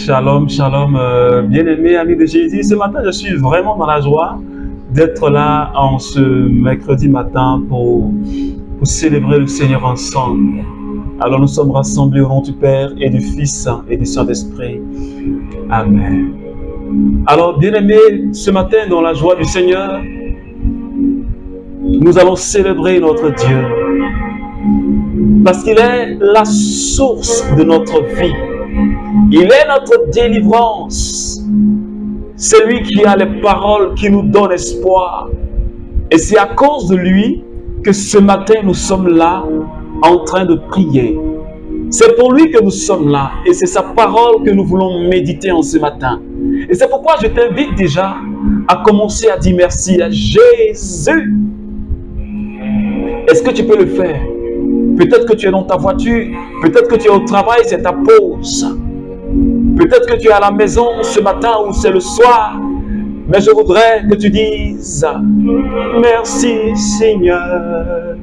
Shalom, shalom, bien-aimés amis de Jésus. Ce matin, je suis vraiment dans la joie d'être là en ce mercredi matin pour célébrer le Seigneur ensemble. Alors nous sommes rassemblés au nom du Père et du Fils et du Saint-Esprit. Amen. Alors bien-aimés, ce matin dans la joie du Seigneur, nous allons célébrer notre Dieu. Parce qu'il est la source de notre vie. Il est notre délivrance. C'est lui qui a les paroles qui nous donnent espoir. Et c'est à cause de lui que ce matin nous sommes là en train de prier. C'est pour lui que nous sommes là. Et c'est sa parole que nous voulons méditer en ce matin. Et c'est pourquoi je t'invite déjà à commencer à dire merci à Jésus. Est-ce que tu peux le faire? Peut-être que tu es dans ta voiture, peut-être que tu es au travail, c'est ta pause. Peut-être que tu es à la maison ce matin ou c'est le soir. Mais je voudrais que tu dises merci Seigneur.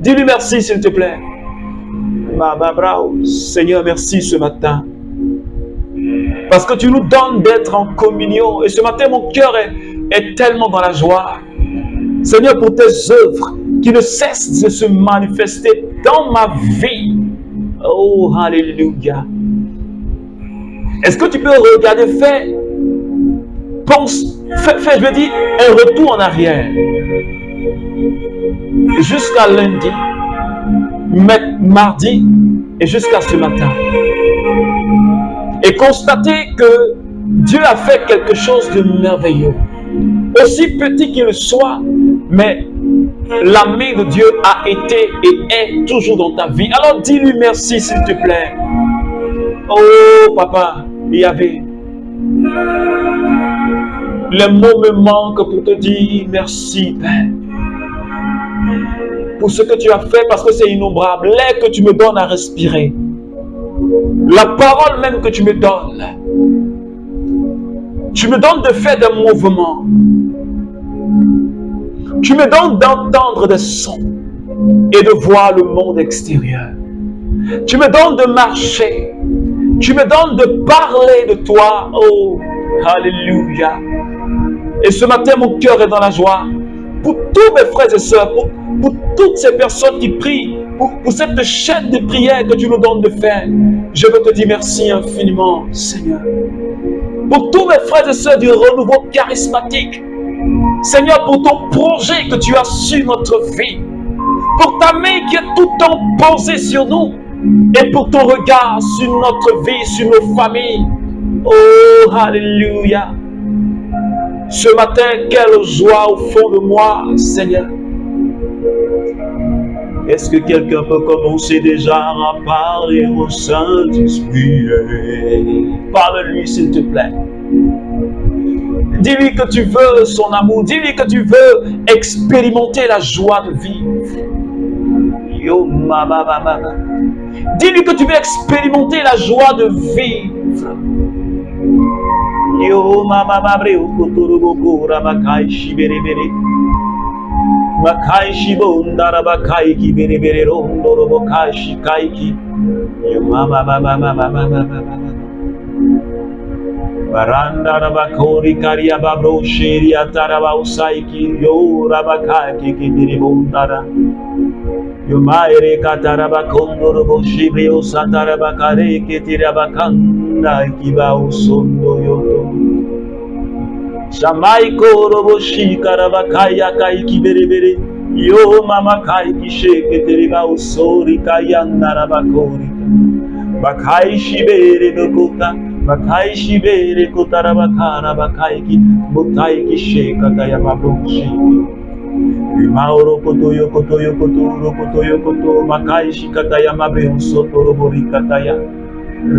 Dis-lui merci s'il te plaît. Seigneur, merci ce matin. Parce que tu nous donnes d'être en communion. Et ce matin, mon cœur est tellement dans la joie. Seigneur, pour tes œuvres qui ne cessent de se manifester dans ma vie. Oh, alléluia. Est-ce que tu peux regarder, fais, je veux dire, un retour en arrière. Jusqu'à lundi, mardi et jusqu'à ce matin. Et constater que Dieu a fait quelque chose de merveilleux. Aussi petit qu'il soit, mais la main de Dieu a été et est toujours dans ta vie. Alors dis-lui merci s'il te plaît. Oh papa, il y avait. Les mots me manquent pour te dire merci Père. Pour ce que tu as fait parce que c'est innombrable. L'air que tu me donnes à respirer. La parole même que tu me donnes. Tu me donnes de faire des mouvements. Tu me donnes d'entendre des sons et de voir le monde extérieur. Tu me donnes de marcher. Tu me donnes de parler de toi. Oh, alléluia. Et ce matin, mon cœur est dans la joie. Pour tous mes frères et sœurs, pour toutes ces personnes qui prient, pour cette chaîne de prière que tu nous donnes de faire, je veux te dire merci infiniment, Seigneur. Pour tous mes frères et sœurs du renouveau charismatique, Seigneur, pour ton projet que tu as sur notre vie, pour ta main qui est tout le temps posée sur nous, et pour ton regard sur notre vie, sur nos familles. Oh, alléluia. Ce matin, quelle joie au fond de moi, Seigneur. Est-ce que quelqu'un peut commencer déjà à parler au Saint-Esprit? Parle-lui, s'il te plaît. Dis-lui que tu veux son amour. Dis-lui que tu veux expérimenter la joie de vivre. Dis-lui que tu veux expérimenter la joie de vivre. Yo mama mabre ukotorobo rabakai shiberebere makai shibondara bakai kiberebere rondorobo kashi kaiki yo mama baranda rabakori karia babro sheria taraba usaiki yo rabakaki kidiribondara yo maere kataraba kondorobo shibrio satarabakare kitirabakanda kiba usondo yoto Shamaiko robo shikarabakaya kai kiberebere yo mama kai kisheke tereba usori kayanda rabakori bakai shibere dokota bakai shibere kotarabakara bakai ki mutai kisheka kaya babroshi Mauro kotoyo kotoyo kotoro kotoyo koto makai shikataya mabe soto robori kataya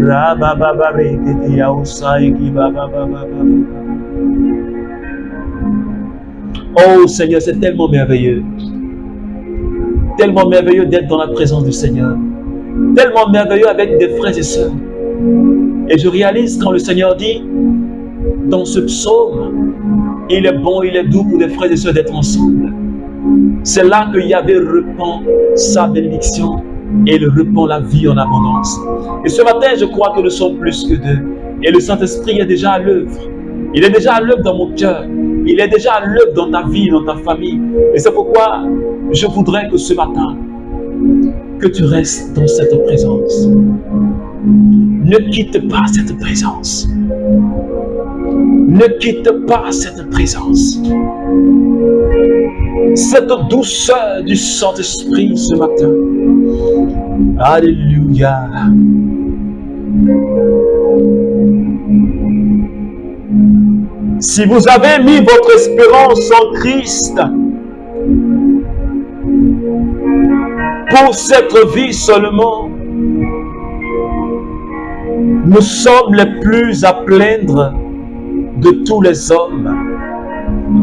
raba baba rete ya usai ki baba baba. Oh Seigneur, c'est tellement merveilleux. Tellement merveilleux d'être dans la présence du Seigneur. Tellement merveilleux avec des frères et sœurs. Et je réalise quand le Seigneur dit dans ce psaume, il est bon, il est doux pour des frères et sœurs d'être ensemble. C'est là que Yahvé répand sa bénédiction et il répand la vie en abondance. Et ce matin, je crois que nous sommes plus que deux. Et le Saint-Esprit est déjà à l'œuvre. Il est déjà à l'œuvre dans mon cœur. Il est déjà à l'œuvre dans ta vie, dans ta famille. Et c'est pourquoi je voudrais que ce matin, que tu restes dans cette présence. Ne quitte pas cette présence. Ne quitte pas cette présence. Cette douceur du Saint-Esprit ce matin. Alléluia. Si vous avez mis votre espérance en Christ pour cette vie seulement, nous sommes les plus à plaindre de tous les hommes.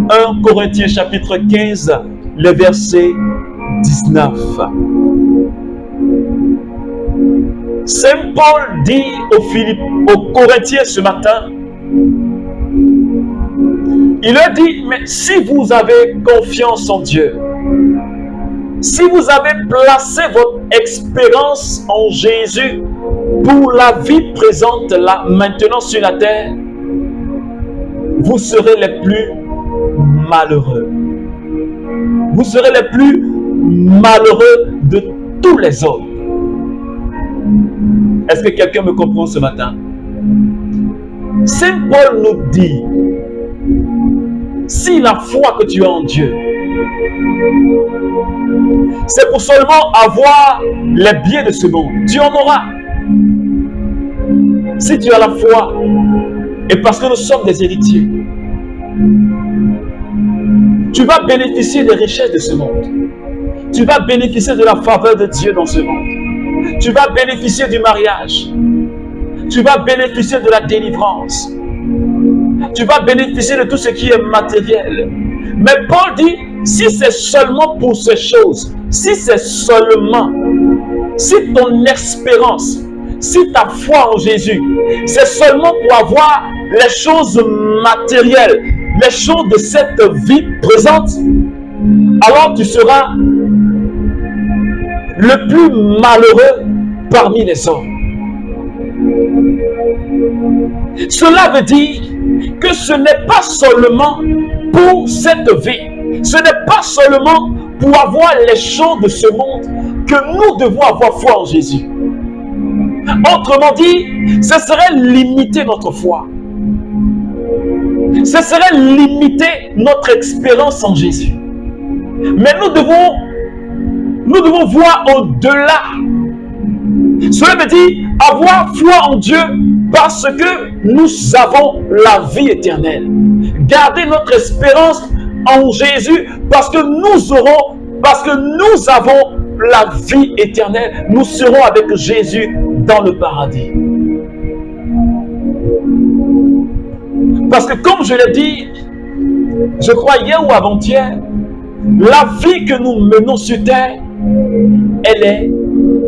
1 Corinthiens chapitre 15, le verset 19. Saint Paul dit aux Corinthiens ce matin, il leur dit, mais si vous avez confiance en Dieu, si vous avez placé votre espérance en Jésus pour la vie présente là, maintenant sur la terre, vous serez les plus malheureux. Vous serez les plus malheureux de tous les hommes. Est-ce que quelqu'un me comprend ce matin? Saint Paul nous dit, si la foi que tu as en Dieu, c'est pour seulement avoir les biens de ce monde, tu en auras. Si tu as la foi, et parce que nous sommes des héritiers, tu vas bénéficier des richesses de ce monde. Tu vas bénéficier de la faveur de Dieu dans ce monde. Tu vas bénéficier du mariage. Tu vas bénéficier de la délivrance. Tu vas bénéficier de tout ce qui est matériel. Mais Paul dit, si c'est seulement pour ces choses, si c'est seulement, si ton espérance, si ta foi en Jésus, c'est seulement pour avoir les choses matérielles, les choses de cette vie présente, alors tu seras le plus malheureux parmi les hommes. Cela veut dire que ce n'est pas seulement pour cette vie, ce n'est pas seulement pour avoir les choses de ce monde que nous devons avoir foi en Jésus. Autrement dit, ce serait limiter notre foi. Ce serait limiter notre expérience en Jésus. Mais nous devons voir au-delà. Cela veut dire avoir foi en Dieu parce que nous avons la vie éternelle. Garder notre espérance en Jésus parce que nous avons la vie éternelle. Nous serons avec Jésus dans le paradis. Parce que comme je l'ai dit, je crois hier ou avant-hier, la vie que nous menons sur terre, elle est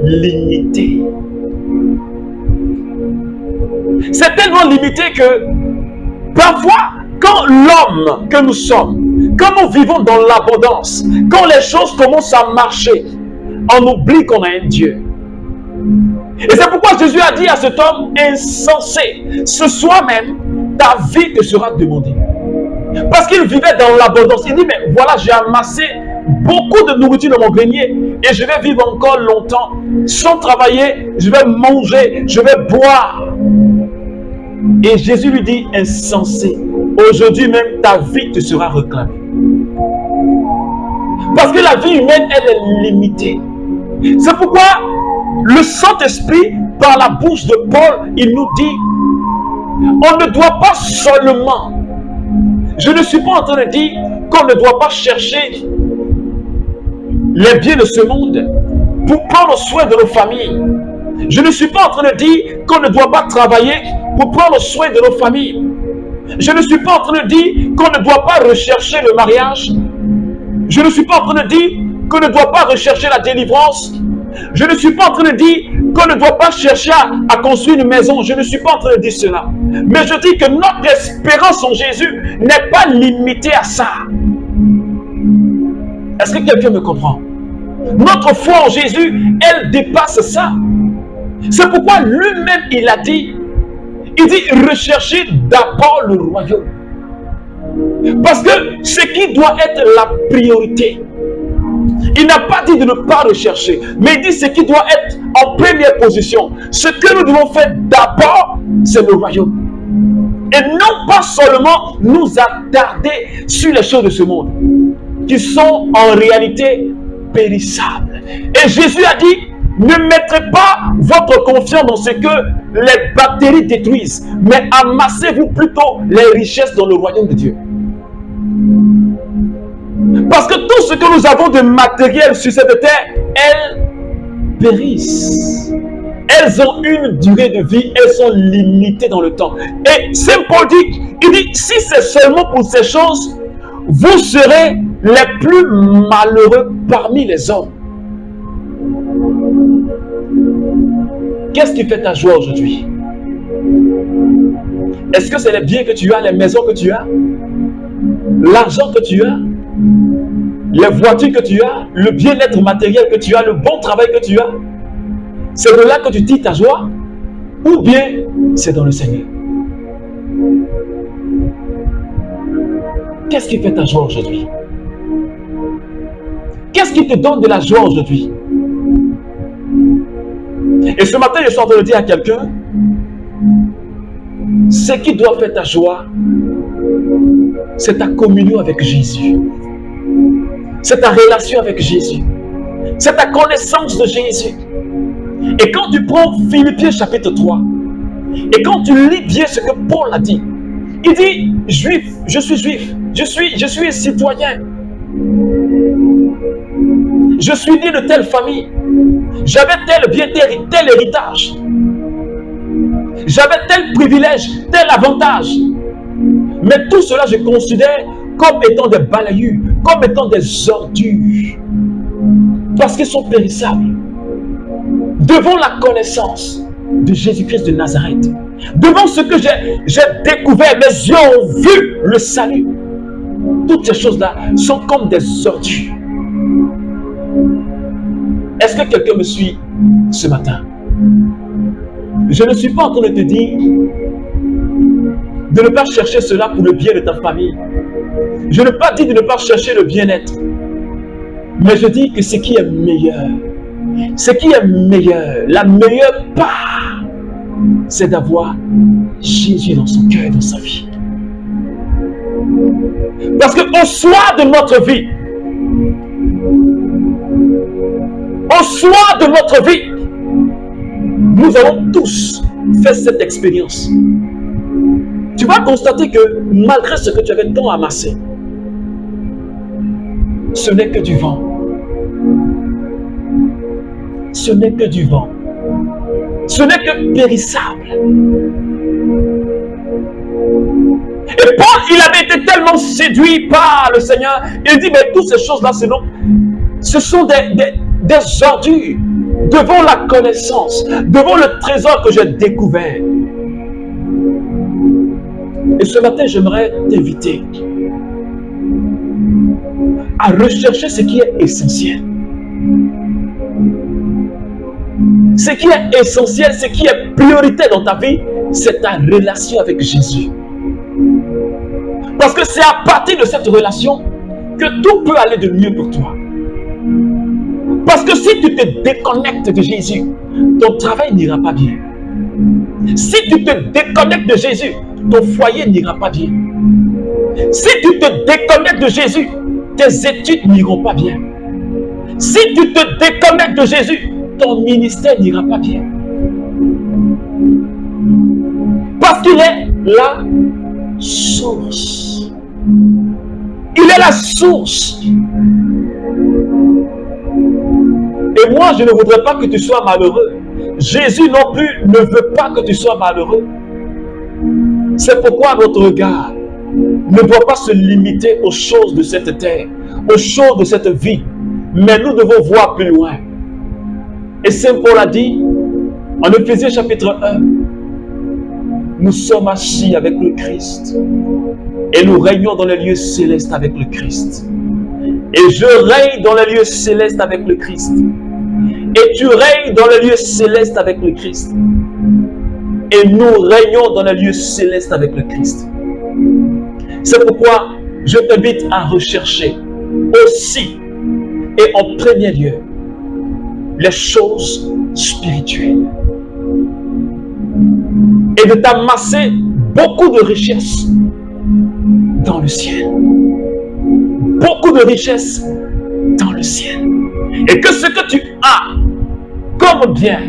limitée. C'est tellement limité que parfois, quand l'homme que nous sommes, quand nous vivons dans l'abondance, quand les choses commencent à marcher, on oublie qu'on a un Dieu. Et c'est pourquoi Jésus a dit à cet homme insensé, ce soir même, ta vie te sera demandée. Parce qu'il vivait dans l'abondance. Il dit, mais voilà, j'ai amassé beaucoup de nourriture dans mon grenier et je vais vivre encore longtemps. Sans travailler, je vais manger, je vais boire. Et Jésus lui dit, insensé, aujourd'hui même ta vie te sera réclamée. Parce que la vie humaine, elle est limitée. C'est pourquoi le Saint-Esprit, par la bouche de Paul, il nous dit, on ne doit pas seulement, je ne suis pas en train de dire qu'on ne doit pas chercher les biens de ce monde pour prendre soin de nos familles. Je ne suis pas en train de dire qu'on ne doit pas travailler pour prendre soin de nos familles. Je ne suis pas en train de dire qu'on ne doit pas rechercher le mariage. Je ne suis pas en train de dire qu'on ne doit pas rechercher la délivrance. Je ne suis pas en train de dire qu'on ne doit pas chercher à construire une maison. Je ne suis pas en train de dire cela. Mais je dis que notre espérance en Jésus n'est pas limitée à ça. Est-ce que quelqu'un me comprend? Notre foi en Jésus, elle dépasse ça. C'est pourquoi lui-même, il a dit, recherchez d'abord le royaume. Parce que ce qui doit être la priorité, il n'a pas dit de ne pas rechercher, mais il dit ce qui doit être en première position. Ce que nous devons faire d'abord, c'est le royaume. Et non pas seulement nous attarder sur les choses de ce monde, qui sont en réalité périssables. Et Jésus a dit, ne mettrez pas votre confiance dans ce que les bactéries détruisent, mais amassez-vous plutôt les richesses dans le royaume de Dieu. Parce que tout ce que nous avons de matériel sur cette terre, elles périssent. Elles ont une durée de vie, elles sont limitées dans le temps. Et Saint Paul dit, il dit, si c'est seulement pour ces choses, vous serez les plus malheureux parmi les hommes. Qu'est-ce qui fait ta joie aujourd'hui? Est-ce que c'est les biens que tu as, les maisons que tu as, l'argent que tu as, les voitures que tu as, le bien-être matériel que tu as, le bon travail que tu as? C'est de là que tu tires ta joie? Ou bien c'est dans le Seigneur? Qu'est-ce qui fait ta joie aujourd'hui? Qu'est-ce qui te donne de la joie aujourd'hui? Et ce matin, je suis en train de dire à quelqu'un, ce qui doit faire ta joie, c'est ta communion avec Jésus. C'est ta relation avec Jésus. C'est ta connaissance de Jésus. Et quand tu prends Philippiens chapitre 3, et quand tu lis bien ce que Paul a dit, il dit, juif, je suis juif, je suis citoyen. Je suis né de telle famille. J'avais tel bien, tel héritage. J'avais tel privilège, tel avantage. Mais tout cela, je considère comme étant des balayures, comme étant des ordures. Parce qu'ils sont périssables. Devant la connaissance de Jésus-Christ de Nazareth, devant ce que j'ai découvert, mes yeux ont vu le salut. Toutes ces choses-là sont comme des ordures. Est-ce que quelqu'un me suit ce matin? Je ne suis pas en train de te dire de ne pas chercher cela pour le bien de ta famille. Je ne pas dire de ne pas chercher le bien-être. Mais je dis que ce qui est meilleur, la meilleure part, c'est d'avoir Jésus dans son cœur et dans sa vie. Parce qu'au soir de notre vie, nous avons tous fait cette expérience. Tu vas constater que malgré ce que tu avais tant amassé, ce n'est que du vent. Ce n'est que du vent. Ce n'est que périssable. Et Paul, il avait été tellement séduit par le Seigneur, il dit, mais toutes ces choses-là, ce sont des ordures devant la connaissance, devant le trésor que j'ai découvert. Et ce matin, j'aimerais t'inviter à rechercher ce qui est essentiel. Ce qui est essentiel, ce qui est prioritaire dans ta vie, c'est ta relation avec Jésus. Parce que c'est à partir de cette relation que tout peut aller de mieux pour toi. Parce que si tu te déconnectes de Jésus, ton travail n'ira pas bien. Si tu te déconnectes de Jésus, ton foyer n'ira pas bien. Si tu te déconnectes de Jésus, tes études n'iront pas bien. Si tu te déconnectes de Jésus, ton ministère n'ira pas bien. Parce qu'il est la source. Il est la source. Et moi, je ne voudrais pas que tu sois malheureux. Jésus non plus ne veut pas que tu sois malheureux. C'est pourquoi notre regard ne doit pas se limiter aux choses de cette terre, aux choses de cette vie. Mais nous devons voir plus loin. Et Saint Paul a dit, en Éphésiens chapitre 1, nous sommes assis avec le Christ et nous régnons dans les lieux célestes avec le Christ. Et je règne dans les lieux célestes avec le Christ. Et tu règnes dans les lieux célestes avec le Christ. Et nous régnons dans les lieux célestes avec le Christ. C'est pourquoi je t'invite à rechercher aussi et en premier lieu les choses spirituelles. Et de t'amasser beaucoup de richesses dans le ciel. Beaucoup de richesses dans le ciel. Et que ce que tu as comme bien,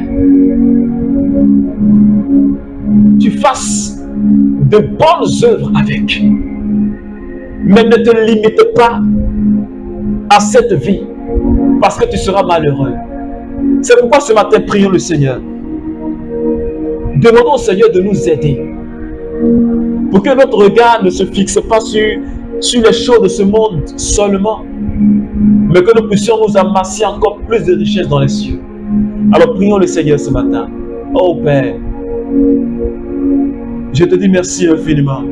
tu fasses de bonnes œuvres avec. Mais ne te limite pas à cette vie, parce que tu seras malheureux. C'est pourquoi ce matin, prions le Seigneur. Demandons au Seigneur de nous aider, pour que notre regard ne se fixe pas sur les choses de ce monde seulement, mais que nous puissions nous amasser encore plus de richesses dans les cieux. Alors prions le Seigneur ce matin. Oh Père, je te dis merci infiniment,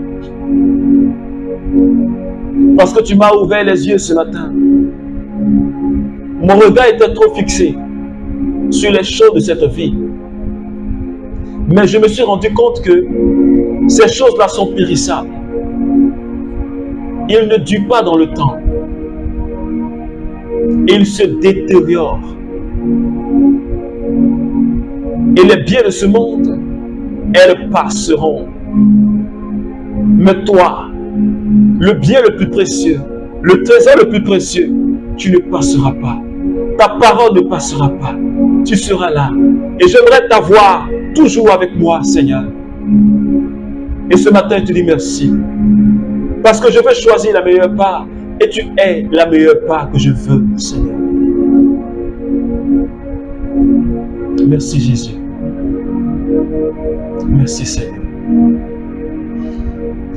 parce que tu m'as ouvert les yeux ce matin. Mon regard était trop fixé sur les choses de cette vie. Mais je me suis rendu compte que ces choses-là sont périssables. Ils ne durent pas dans le temps. Ils se détériorent. Et les biens de ce monde, elles passeront. Mais toi, le bien le plus précieux, le trésor le plus précieux, tu ne passeras pas. Ta parole ne passera pas. Tu seras là. Et j'aimerais t'avoir toujours avec moi, Seigneur. Et ce matin, je te dis merci. Parce que je veux choisir la meilleure part. Et tu es la meilleure part que je veux, Seigneur. Merci, Jésus. Merci, Seigneur.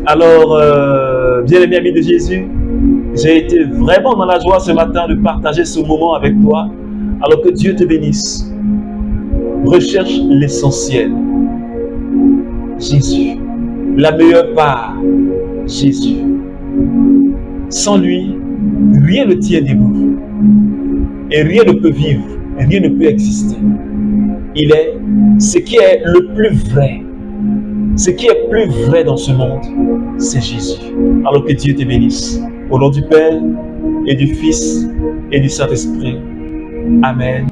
Alors, bien-aimé ami de Jésus, j'ai été vraiment dans la joie ce matin de partager ce moment avec toi. Alors que Dieu te bénisse. Recherche l'essentiel. Jésus. La meilleure part. Jésus. Sans lui, rien ne tient debout. Et rien ne peut vivre. Rien ne peut exister. Il est ce qui est le plus vrai. Ce qui est plus vrai dans ce monde, c'est Jésus. Alors que Dieu te bénisse. Au nom du Père et du Fils et du Saint-Esprit. Amen.